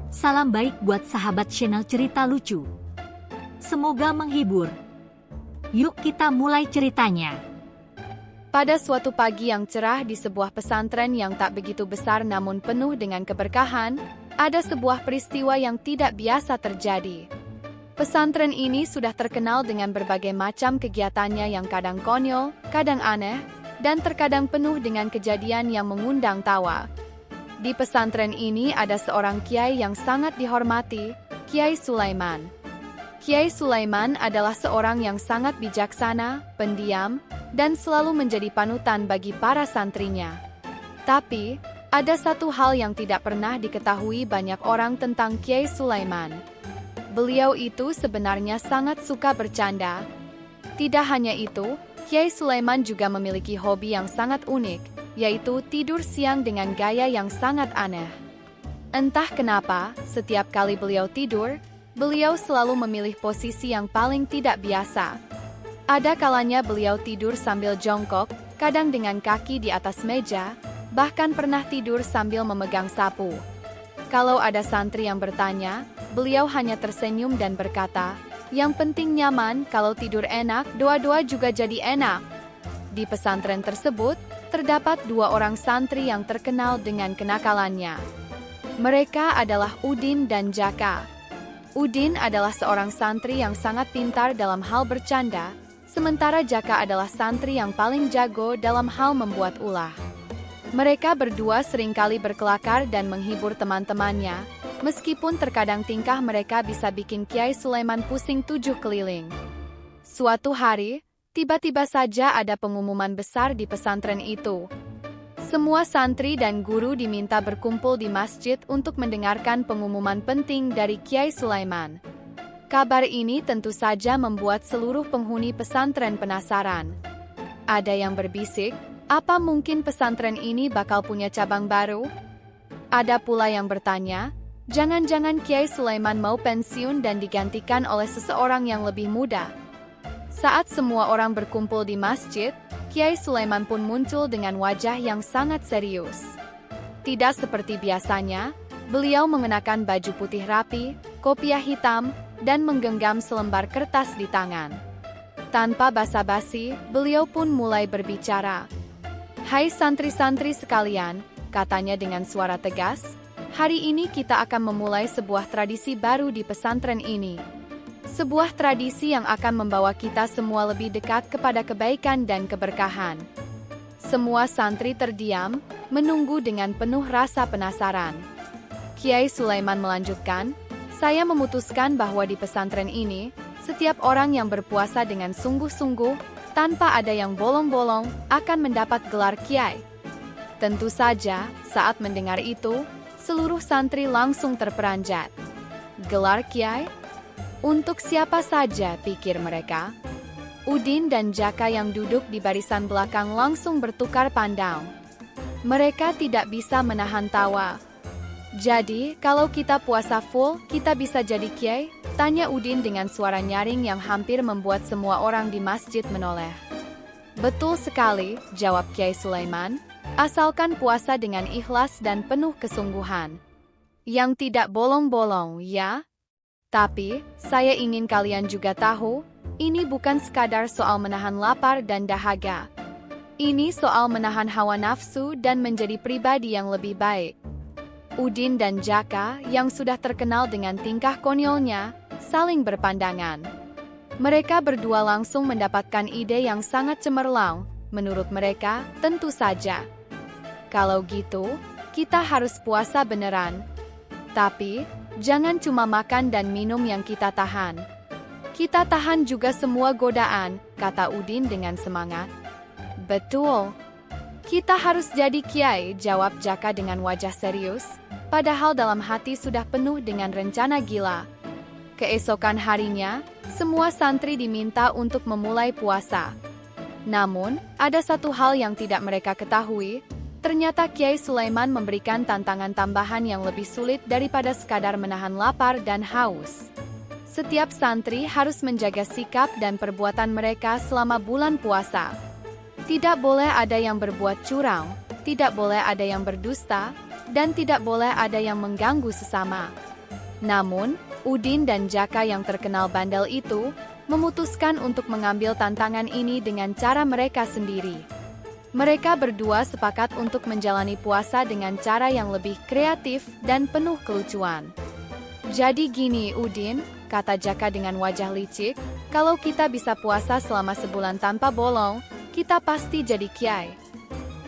Salam baik buat sahabat channel cerita lucu. Semoga menghibur. Yuk kita mulai ceritanya. Pada suatu pagi yang cerah di sebuah pesantren yang tak begitu besar namun penuh dengan keberkahan, ada sebuah peristiwa yang tidak biasa terjadi. Pesantren ini sudah terkenal dengan berbagai macam kegiatannya yang kadang konyol, kadang aneh, dan terkadang penuh dengan kejadian yang mengundang tawa. Di pesantren ini ada seorang kiai yang sangat dihormati, Kiai Sulaiman. Kiai Sulaiman adalah seorang yang sangat bijaksana, pendiam, dan selalu menjadi panutan bagi para santrinya. Tapi, ada satu hal yang tidak pernah diketahui banyak orang tentang Kiai Sulaiman. Beliau itu sebenarnya sangat suka bercanda. Tidak hanya itu, Kiai Sulaiman juga memiliki hobi yang sangat unik, yaitu tidur siang dengan gaya yang sangat aneh. Entah kenapa, setiap kali beliau tidur, beliau selalu memilih posisi yang paling tidak biasa. Ada kalanya beliau tidur sambil jongkok, kadang dengan kaki di atas meja, bahkan pernah tidur sambil memegang sapu. Kalau ada santri yang bertanya, beliau hanya tersenyum dan berkata, "Yang penting nyaman, kalau tidur enak, doa-doa juga jadi enak." Di pesantren tersebut, terdapat dua orang santri yang terkenal dengan kenakalannya. Mereka adalah Udin dan Jaka. Udin adalah seorang santri yang sangat pintar dalam hal bercanda, sementara Jaka adalah santri yang paling jago dalam hal membuat ulah. Mereka berdua seringkali berkelakar dan menghibur teman-temannya, meskipun terkadang tingkah mereka bisa bikin Kiai Sulaiman pusing tujuh keliling. Suatu hari, tiba-tiba saja ada pengumuman besar di pesantren itu. Semua santri dan guru diminta berkumpul di masjid untuk mendengarkan pengumuman penting dari Kiai Sulaiman. Kabar ini tentu saja membuat seluruh penghuni pesantren penasaran. Ada yang berbisik, apa mungkin pesantren ini bakal punya cabang baru? Ada pula yang bertanya, jangan-jangan Kiai Sulaiman mau pensiun dan digantikan oleh seseorang yang lebih muda. Saat semua orang berkumpul di masjid, Kiai Sulaiman pun muncul dengan wajah yang sangat serius. Tidak seperti biasanya, beliau mengenakan baju putih rapi, kopiah hitam, dan menggenggam selembar kertas di tangan. Tanpa basa-basi, beliau pun mulai berbicara. "Hai santri-santri sekalian," katanya dengan suara tegas, "hari ini kita akan memulai sebuah tradisi baru di pesantren ini. Sebuah tradisi yang akan membawa kita semua lebih dekat kepada kebaikan dan keberkahan." Semua santri terdiam, menunggu dengan penuh rasa penasaran. Kiai Sulaiman melanjutkan, "Saya memutuskan bahwa di pesantren ini, setiap orang yang berpuasa dengan sungguh-sungguh, tanpa ada yang bolong-bolong, akan mendapat gelar Kiai." Tentu saja, saat mendengar itu, seluruh santri langsung terperanjat. Gelar Kiai? Untuk siapa saja, pikir mereka. Udin dan Jaka yang duduk di barisan belakang langsung bertukar pandang. Mereka tidak bisa menahan tawa. "Jadi, kalau kita puasa full, kita bisa jadi kiai?" tanya Udin dengan suara nyaring yang hampir membuat semua orang di masjid menoleh. "Betul sekali," jawab Kiai Sulaiman, "asalkan puasa dengan ikhlas dan penuh kesungguhan. Yang tidak bolong-bolong, ya? Tapi, saya ingin kalian juga tahu, ini bukan sekadar soal menahan lapar dan dahaga. Ini soal menahan hawa nafsu dan menjadi pribadi yang lebih baik." Udin dan Jaka, yang sudah terkenal dengan tingkah konyolnya, saling berpandangan. Mereka berdua langsung mendapatkan ide yang sangat cemerlang. Menurut mereka, tentu saja. "Kalau gitu, kita harus puasa beneran. Tapi, jangan cuma makan dan minum yang kita tahan. Kita tahan juga semua godaan," kata Udin dengan semangat. "Betul. Kita harus jadi kiai," jawab Jaka dengan wajah serius, padahal dalam hati sudah penuh dengan rencana gila. Keesokan harinya, semua santri diminta untuk memulai puasa. Namun, ada satu hal yang tidak mereka ketahui. Ternyata Kiai Sulaiman memberikan tantangan tambahan yang lebih sulit daripada sekadar menahan lapar dan haus. Setiap santri harus menjaga sikap dan perbuatan mereka selama bulan puasa. Tidak boleh ada yang berbuat curang, tidak boleh ada yang berdusta, dan tidak boleh ada yang mengganggu sesama. Namun, Udin dan Jaka yang terkenal bandel itu memutuskan untuk mengambil tantangan ini dengan cara mereka sendiri. Mereka berdua sepakat untuk menjalani puasa dengan cara yang lebih kreatif dan penuh kelucuan. Jadi gini Udin, kata Jaka dengan wajah licik, kalau kita bisa puasa selama sebulan tanpa bolong, kita pasti jadi kiai.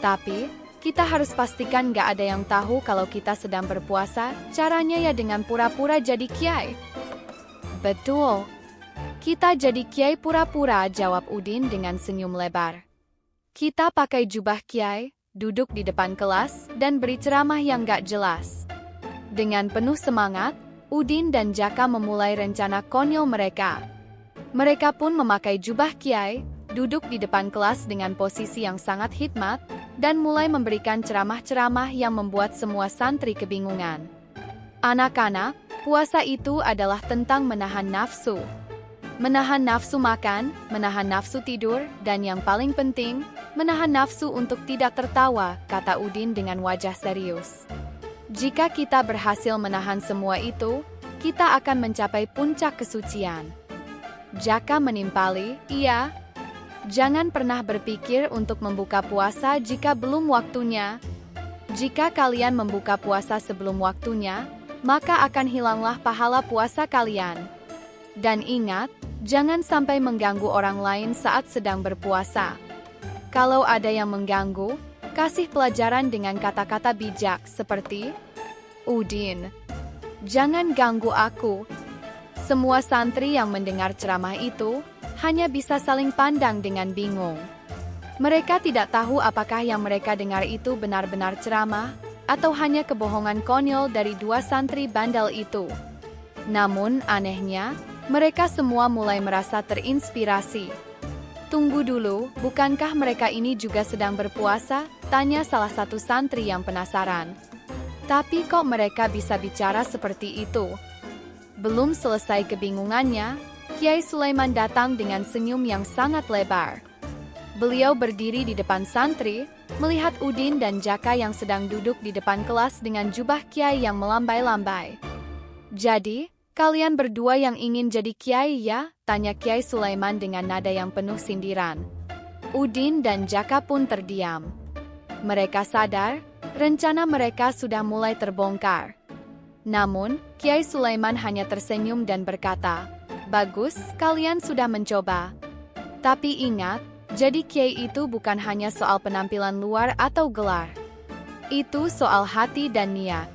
Tapi, kita harus pastikan gak ada yang tahu kalau kita sedang berpuasa, caranya ya dengan pura-pura jadi kiai. Betul. Kita jadi kiai pura-pura, jawab Udin dengan senyum lebar. Kita pakai jubah kiai, duduk di depan kelas, dan beri ceramah yang gak jelas. Dengan penuh semangat, Udin dan Jaka memulai rencana konyol mereka. Mereka pun memakai jubah kiai, duduk di depan kelas dengan posisi yang sangat hikmat, dan mulai memberikan ceramah-ceramah yang membuat semua santri kebingungan. Anak-anak, puasa itu adalah tentang menahan nafsu. Menahan nafsu makan, menahan nafsu tidur, dan yang paling penting, menahan nafsu untuk tidak tertawa, kata Udin dengan wajah serius. Jika kita berhasil menahan semua itu, kita akan mencapai puncak kesucian. Jaka menimpali, iya. Jangan pernah berpikir untuk membuka puasa jika belum waktunya. Jika kalian membuka puasa sebelum waktunya, maka akan hilanglah pahala puasa kalian. Dan ingat, jangan sampai mengganggu orang lain saat sedang berpuasa. Kalau ada yang mengganggu, kasih pelajaran dengan kata-kata bijak seperti, Udin, jangan ganggu aku. Semua santri yang mendengar ceramah itu hanya bisa saling pandang dengan bingung. Mereka tidak tahu apakah yang mereka dengar itu benar-benar ceramah atau hanya kebohongan konyol dari dua santri bandel itu. Namun anehnya, mereka semua mulai merasa terinspirasi. Tunggu dulu, bukankah mereka ini juga sedang berpuasa? Tanya salah satu santri yang penasaran. Tapi kok mereka bisa bicara seperti itu? Belum selesai kebingungannya, Kiai Sulaiman datang dengan senyum yang sangat lebar. Beliau berdiri di depan santri, melihat Udin dan Jaka yang sedang duduk di depan kelas dengan jubah kiai yang melambai-lambai. Jadi, kalian berdua yang ingin jadi kiai ya? Tanya Kiai Sulaiman dengan nada yang penuh sindiran. Udin dan Jaka pun terdiam. Mereka sadar, rencana mereka sudah mulai terbongkar. Namun, Kiai Sulaiman hanya tersenyum dan berkata, bagus, kalian sudah mencoba. Tapi ingat, jadi kiai itu bukan hanya soal penampilan luar atau gelar. Itu soal hati dan niat.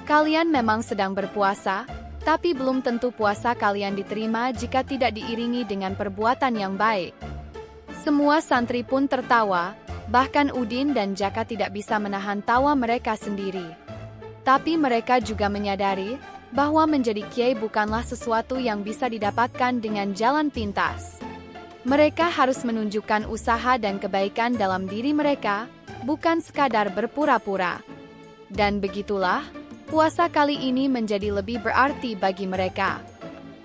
Kalian memang sedang berpuasa, tapi belum tentu puasa kalian diterima jika tidak diiringi dengan perbuatan yang baik. Semua santri pun tertawa, bahkan Udin dan Jaka tidak bisa menahan tawa mereka sendiri. Tapi mereka juga menyadari bahwa menjadi kiai bukanlah sesuatu yang bisa didapatkan dengan jalan pintas. Mereka harus menunjukkan usaha dan kebaikan dalam diri mereka, bukan sekadar berpura-pura. Dan begitulah, puasa kali ini menjadi lebih berarti bagi mereka.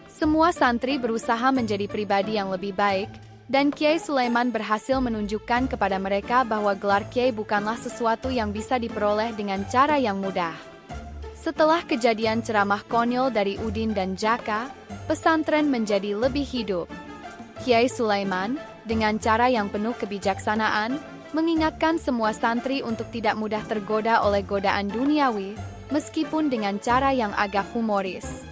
Semua santri berusaha menjadi pribadi yang lebih baik, dan Kiai Sulaiman berhasil menunjukkan kepada mereka bahwa gelar kiai bukanlah sesuatu yang bisa diperoleh dengan cara yang mudah. Setelah kejadian ceramah konyol dari Udin dan Jaka, pesantren menjadi lebih hidup. Kiai Sulaiman, dengan cara yang penuh kebijaksanaan, mengingatkan semua santri untuk tidak mudah tergoda oleh godaan duniawi, meskipun dengan cara yang agak humoris.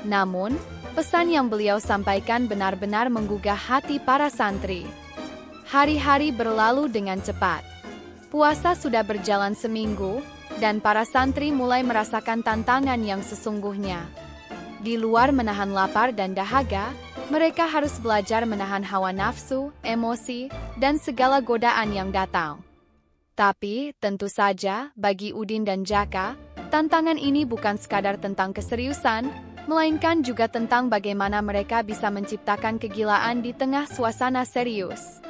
Namun, pesan yang beliau sampaikan benar-benar menggugah hati para santri. Hari-hari berlalu dengan cepat. Puasa sudah berjalan seminggu, dan para santri mulai merasakan tantangan yang sesungguhnya. Di luar menahan lapar dan dahaga, mereka harus belajar menahan hawa nafsu, emosi, dan segala godaan yang datang. Tapi, tentu saja, bagi Udin dan Jaka, tantangan ini bukan sekadar tentang keseriusan, melainkan juga tentang bagaimana mereka bisa menciptakan kegilaan di tengah suasana serius.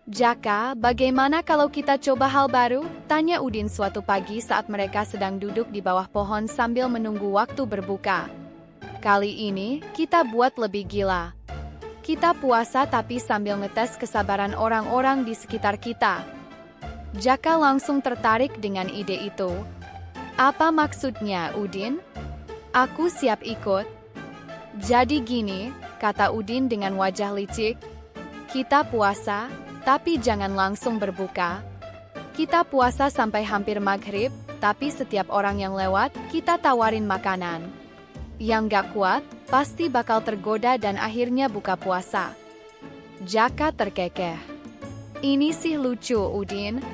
Jaka, bagaimana kalau kita coba hal baru? Tanya Udin suatu pagi saat mereka sedang duduk di bawah pohon sambil menunggu waktu berbuka. Kali ini, kita buat lebih gila. Kita puasa tapi sambil ngetes kesabaran orang-orang di sekitar kita. Jaka langsung tertarik dengan ide itu. Apa maksudnya, Udin? Aku siap ikut. Jadi gini, kata Udin dengan wajah licik. Kita puasa, tapi jangan langsung berbuka. Kita puasa sampai hampir maghrib, tapi setiap orang yang lewat, kita tawarin makanan. Yang gak kuat, pasti bakal tergoda dan akhirnya buka puasa. Jaka terkekeh. Ini sih lucu, Udin.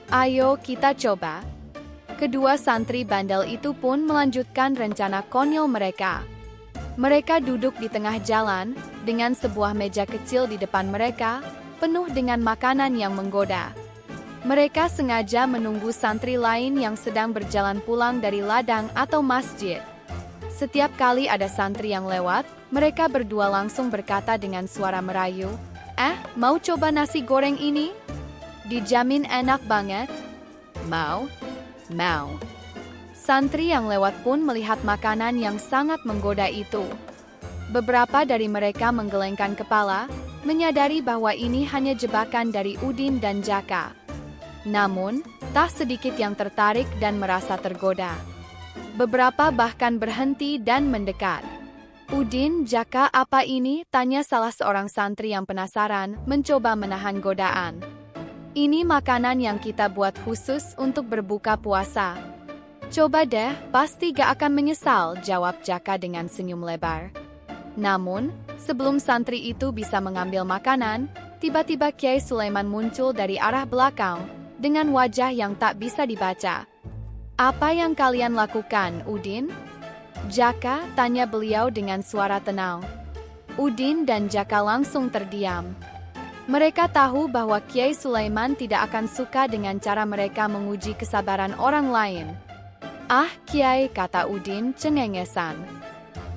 Ayo kita coba. Kedua santri bandel itu pun melanjutkan rencana konyol mereka. Mereka duduk di tengah jalan, dengan sebuah meja kecil di depan mereka, penuh dengan makanan yang menggoda. Mereka sengaja menunggu santri lain yang sedang berjalan pulang dari ladang atau masjid. Setiap kali ada santri yang lewat, mereka berdua langsung berkata dengan suara merayu, mau coba nasi goreng ini? Dijamin enak banget. Mau? Mau. Santri yang lewat pun melihat makanan yang sangat menggoda itu. Beberapa dari mereka menggelengkan kepala, menyadari bahwa ini hanya jebakan dari Udin dan Jaka. Namun, tak sedikit yang tertarik dan merasa tergoda. Beberapa bahkan berhenti dan mendekat. Udin, Jaka, apa ini? Tanya salah seorang santri yang penasaran, mencoba menahan godaan. Ini makanan yang kita buat khusus untuk berbuka puasa. Coba deh, pasti gak akan menyesal, jawab Jaka dengan senyum lebar. Namun, sebelum santri itu bisa mengambil makanan, tiba-tiba Kiai Sulaiman muncul dari arah belakang, dengan wajah yang tak bisa dibaca. Apa yang kalian lakukan, Udin? Jaka, tanya beliau dengan suara tenang. Udin dan Jaka langsung terdiam. Mereka tahu bahwa Kiai Sulaiman tidak akan suka dengan cara mereka menguji kesabaran orang lain. Ah, Kiai, kata Udin cengengesan.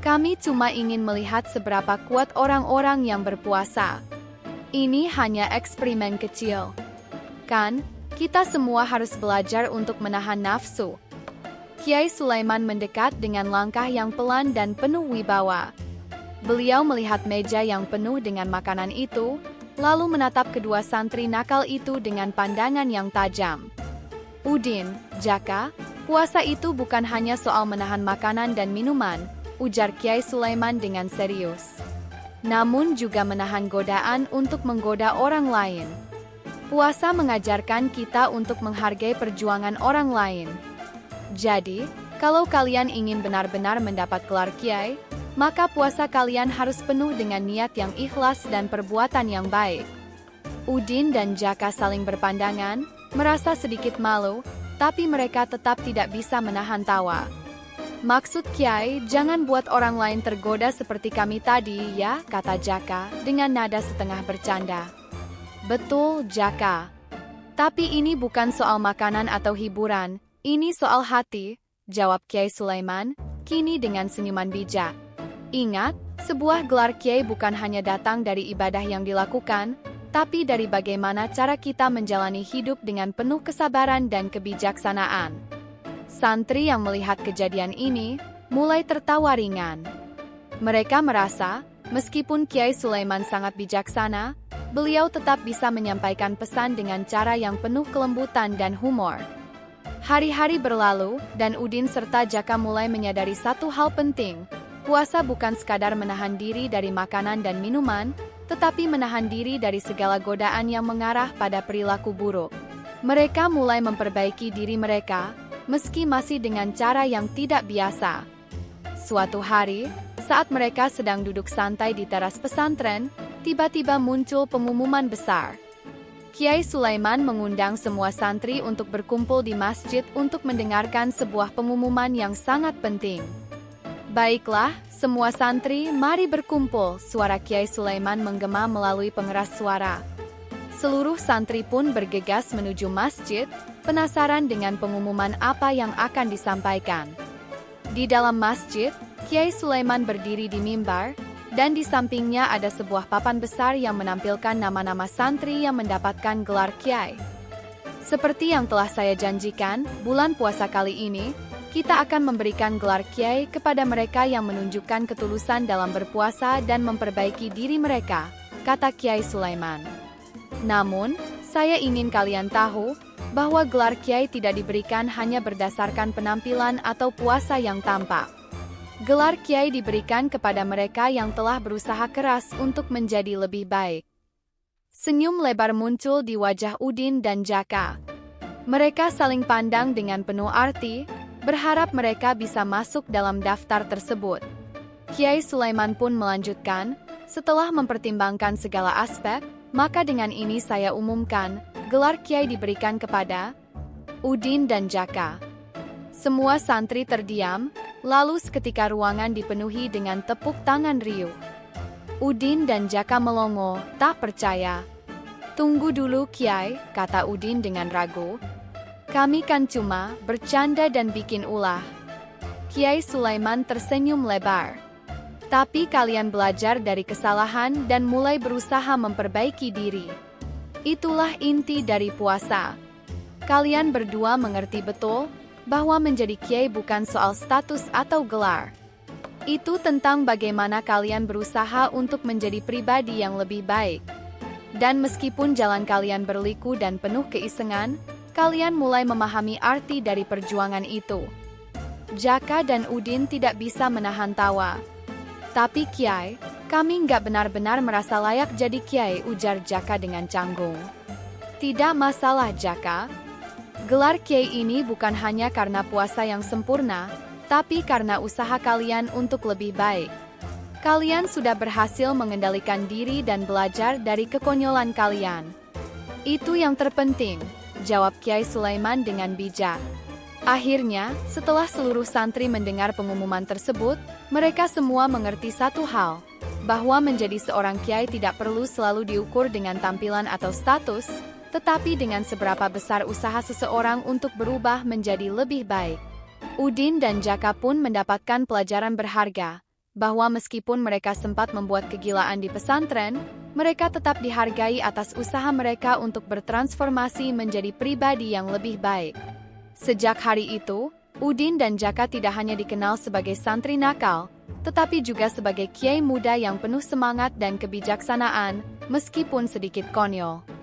Kami cuma ingin melihat seberapa kuat orang-orang yang berpuasa. Ini hanya eksperimen kecil. Kan, kita semua harus belajar untuk menahan nafsu. Kiai Sulaiman mendekat dengan langkah yang pelan dan penuh wibawa. Beliau melihat meja yang penuh dengan makanan itu, lalu menatap kedua santri nakal itu dengan pandangan yang tajam. Udin, Jaka, puasa itu bukan hanya soal menahan makanan dan minuman, ujar Kiai Sulaiman dengan serius. Namun juga menahan godaan untuk menggoda orang lain. Puasa mengajarkan kita untuk menghargai perjuangan orang lain. Jadi, kalau kalian ingin benar-benar mendapat gelar Kiai, maka puasa kalian harus penuh dengan niat yang ikhlas dan perbuatan yang baik. Udin dan Jaka saling berpandangan, merasa sedikit malu, tapi mereka tetap tidak bisa menahan tawa. Maksud Kiai, jangan buat orang lain tergoda seperti kami tadi, ya, kata Jaka dengan nada setengah bercanda. Betul, Jaka. Tapi ini bukan soal makanan atau hiburan, ini soal hati, jawab Kiai Sulaiman, kini dengan senyuman bijak. Ingat, sebuah gelar Kiai bukan hanya datang dari ibadah yang dilakukan, tapi dari bagaimana cara kita menjalani hidup dengan penuh kesabaran dan kebijaksanaan. Santri yang melihat kejadian ini, mulai tertawa ringan. Mereka merasa, meskipun Kiai Sulaiman sangat bijaksana, beliau tetap bisa menyampaikan pesan dengan cara yang penuh kelembutan dan humor. Hari-hari berlalu, dan Udin serta Jaka mulai menyadari satu hal penting. Puasa bukan sekadar menahan diri dari makanan dan minuman, tetapi menahan diri dari segala godaan yang mengarah pada perilaku buruk. Mereka mulai memperbaiki diri mereka, meski masih dengan cara yang tidak biasa. Suatu hari, saat mereka sedang duduk santai di teras pesantren, tiba-tiba muncul pengumuman besar. Kiai Sulaiman mengundang semua santri untuk berkumpul di masjid untuk mendengarkan sebuah pengumuman yang sangat penting. Baiklah, semua santri, mari berkumpul, suara Kiai Sulaiman menggema melalui pengeras suara. Seluruh santri pun bergegas menuju masjid, penasaran dengan pengumuman apa yang akan disampaikan. Di dalam masjid, Kiai Sulaiman berdiri di mimbar, dan di sampingnya ada sebuah papan besar yang menampilkan nama-nama santri yang mendapatkan gelar Kiai. Seperti yang telah saya janjikan, bulan puasa kali ini, kita akan memberikan gelar Kiai kepada mereka yang menunjukkan ketulusan dalam berpuasa dan memperbaiki diri mereka, kata Kiai Sulaiman. Namun, saya ingin kalian tahu bahwa gelar Kiai tidak diberikan hanya berdasarkan penampilan atau puasa yang tampak. Gelar kiai diberikan kepada mereka yang telah berusaha keras untuk menjadi lebih baik. Senyum lebar muncul di wajah Udin dan Jaka. Mereka saling pandang dengan penuh arti, berharap mereka bisa masuk dalam daftar tersebut. Kiai Sulaiman pun melanjutkan, setelah mempertimbangkan segala aspek, maka dengan ini saya umumkan, gelar kiai diberikan kepada Udin dan Jaka. Semua santri terdiam, lalu seketika ruangan dipenuhi dengan tepuk tangan riuh. Udin dan Jaka melongo, tak percaya. Tunggu dulu Kiai, kata Udin dengan ragu. Kami kan cuma bercanda dan bikin ulah. Kiai Sulaiman tersenyum lebar. Tapi kalian belajar dari kesalahan dan mulai berusaha memperbaiki diri. Itulah inti dari puasa. Kalian berdua mengerti betul bahwa menjadi kiai bukan soal status atau gelar. Itu tentang bagaimana kalian berusaha untuk menjadi pribadi yang lebih baik. Dan meskipun jalan kalian berliku dan penuh keisengan, kalian mulai memahami arti dari perjuangan itu. Jaka dan Udin tidak bisa menahan tawa. Tapi Kiai, kami nggak benar-benar merasa layak jadi kiai, ujar Jaka dengan canggung. Tidak masalah Jaka. Gelar kiai ini bukan hanya karena puasa yang sempurna, tapi karena usaha kalian untuk lebih baik. Kalian sudah berhasil mengendalikan diri dan belajar dari kekonyolan kalian. Itu yang terpenting, jawab Kiai Sulaiman dengan bijak. Akhirnya, setelah seluruh santri mendengar pengumuman tersebut, mereka semua mengerti satu hal, bahwa menjadi seorang kiai tidak perlu selalu diukur dengan tampilan atau status, tetapi dengan seberapa besar usaha seseorang untuk berubah menjadi lebih baik. Udin dan Jaka pun mendapatkan pelajaran berharga, bahwa meskipun mereka sempat membuat kegilaan di pesantren, mereka tetap dihargai atas usaha mereka untuk bertransformasi menjadi pribadi yang lebih baik. Sejak hari itu, Udin dan Jaka tidak hanya dikenal sebagai santri nakal, tetapi juga sebagai kiai muda yang penuh semangat dan kebijaksanaan, meskipun sedikit konyol.